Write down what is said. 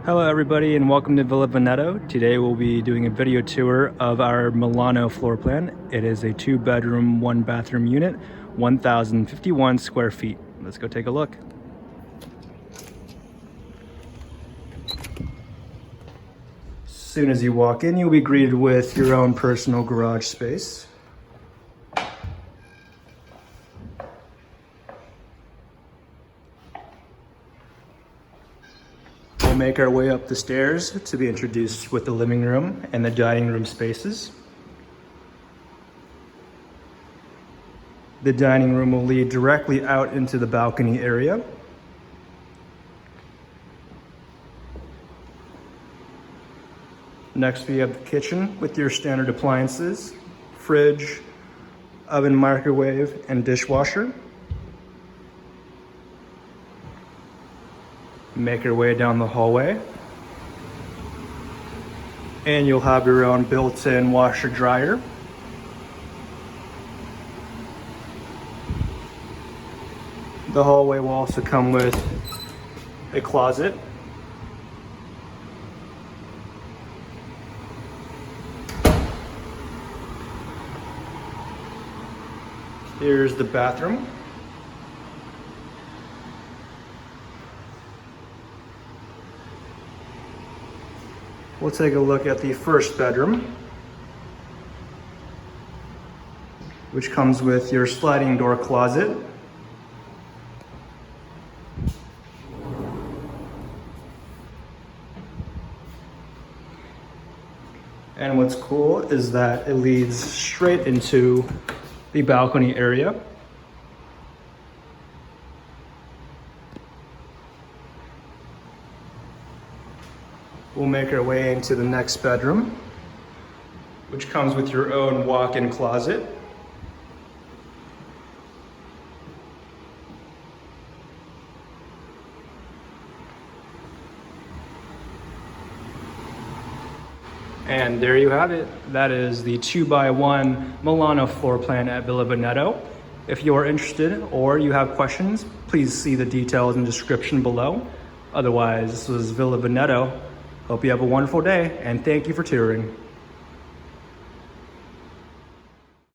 Hello everybody and welcome to Villa Veneto. Today we'll be doing a video tour of our Milano floor plan. It is a 2-bedroom, 1-bathroom unit, 1,051 square feet. Let's go take a look. As soon as you walk in, you'll be greeted with your own personal garage space. We'll make our way up the stairs to be introduced with the living room and the dining room spaces. The dining room will lead directly out into the balcony area. Next, we have the kitchen with your standard appliances, fridge, oven, microwave, and dishwasher. Make your way down the hallway, and you'll have your own built-in washer dryer. The hallway will also come with a closet. Here's the bathroom. We'll take a look at the first bedroom, which comes with your sliding door closet. And what's cool is that it leads straight into the balcony area. We'll make our way into the next bedroom, which comes with your own walk-in closet. And there you have it. That is the 2x1 Milano floor plan at Villa Veneto. If you are interested or you have questions, please see the details in the description below. Otherwise, this was Villa Veneto. Hope you have a wonderful day, and thank you for touring.